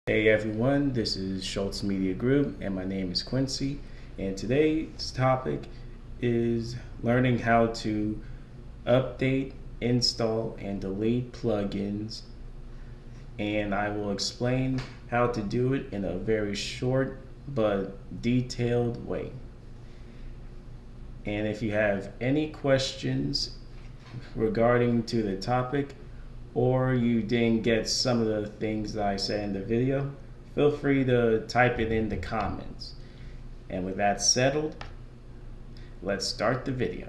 Hey everyone, this is Schultz Media Group and my name is Quincy, and today's topic is learning how to update, install, and delete plugins, and I will explain how to do it in a very short but detailed way. And if you have any questions regarding to the topic, or you didn't get some of the things that I said in the video, feel free to type it in the comments. And with that settled, let's start the video.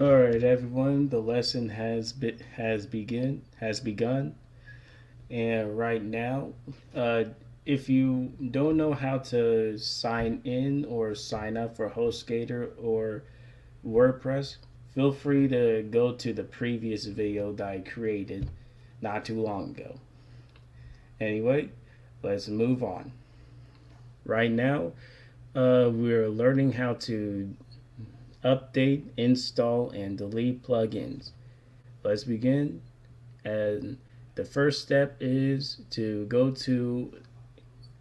Alright everyone, the lesson has begun. And right now, if you don't know how to sign in or sign up for HostGator or WordPress, feel free to go to the previous video that I created not too long ago. Anyway, let's move on. Right now, we're learning how to update, install, and delete plugins. Let's begin. And the first step is to go to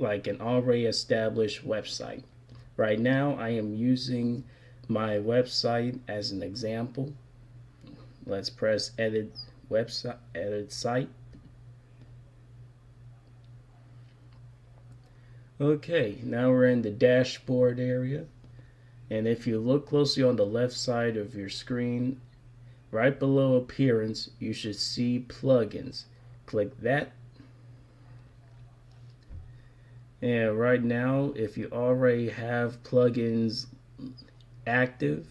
like an already established website. Right now, I am using my website as an example. Let's press edit website, edit site. Okay, now we're in the dashboard area, and if you look closely on the left side of your screen, right below appearance, you should see plugins. Click that. And right now, if you already have plugins active,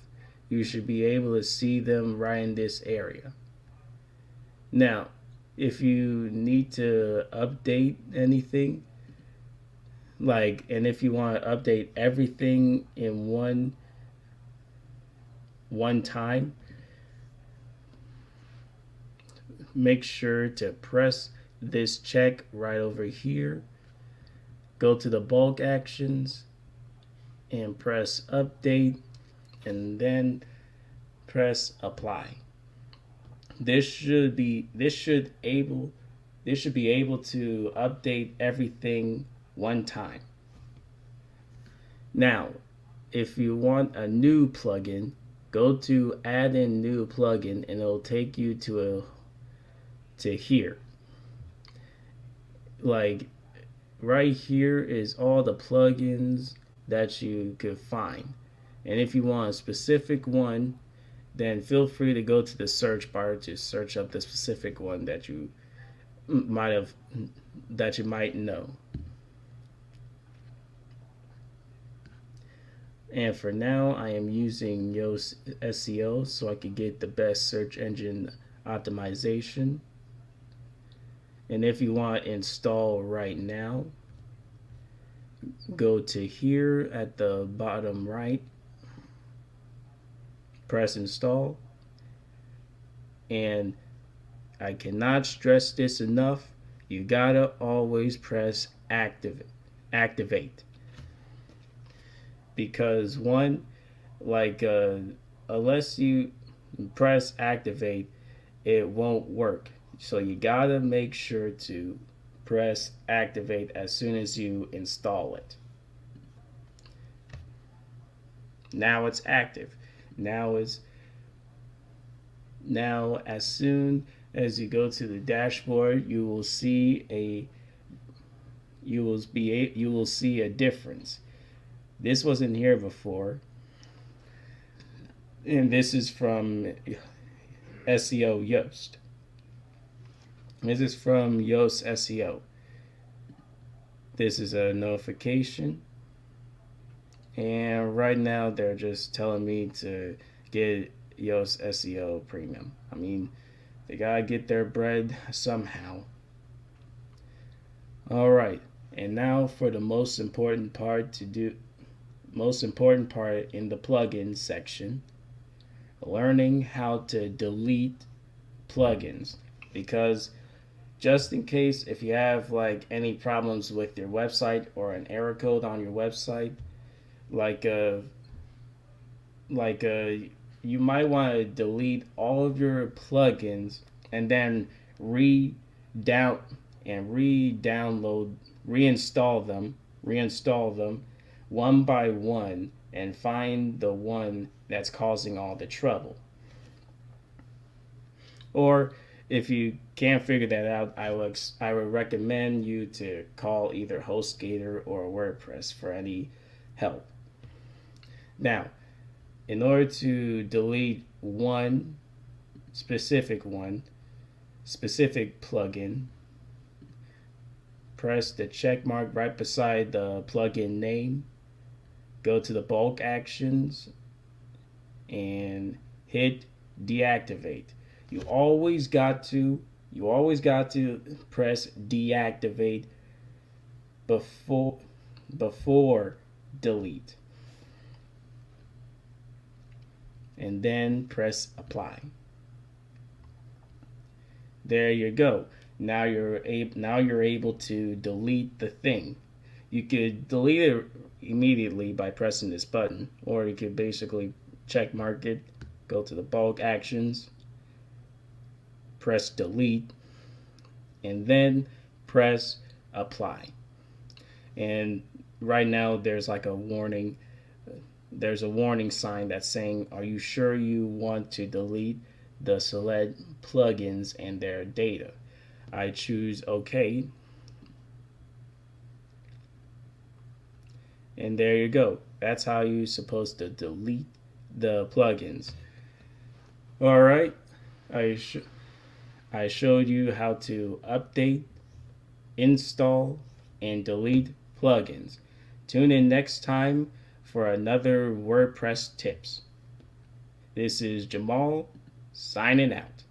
you should be able to see them right in this area. Now, if you need to update anything, and if you want to update everything in one time, make sure to press this check right over here. Go to the bulk actions and press update, and then press apply. This should be able to update everything one time. Now, if you want a new plugin, go to add in new plugin, and it'll take you to here. Like right here is all the plugins that you could find. And if you want a specific one, then feel free to go to the search bar to search up the specific one that you might know. And for now, I am using Yoast SEO so I can get the best search engine optimization. And if you want to install right now, go to here at the bottom right, press install, and I cannot stress this enough, you gotta always press activate, because unless you press activate, it won't work. So you gotta make sure to press activate as soon as you install it. Now it's active. Now as soon as you go to the dashboard, you will see a difference. This wasn't here before, and this is from SEO Yoast. This is from Yoast SEO. This is a notification, and right now they're just telling me to get Yoast SEO Premium. I mean, they gotta get their bread somehow. All right, and now for the most important part in the plugin section, learning how to delete plugins. Because just in case if you have any problems with your website or an error code on your website, you might want to delete all of your plugins and then re-down and re-download, reinstall them one by one, and find the one that's causing all the trouble. Or if you can't figure that out, I would recommend you to call either HostGator or WordPress for any help. Now, in order to delete one specific plugin, press the check mark right beside the plugin name, go to the bulk actions, and hit deactivate. You always got to press deactivate before delete, and then press apply. There you go. Now you're able to delete the thing. You could delete it immediately by pressing this button, or you could basically check mark it, go to the bulk actions, press delete, and then press apply. And right now there's like a warning. There's a warning sign that's saying, are you sure you want to delete the select plugins and their data? I choose OK. And there you go. That's how you're supposed to delete the plugins. All right. I showed you how to update, install, and delete plugins. Tune in next time for another WordPress tips. This is Jamal signing out.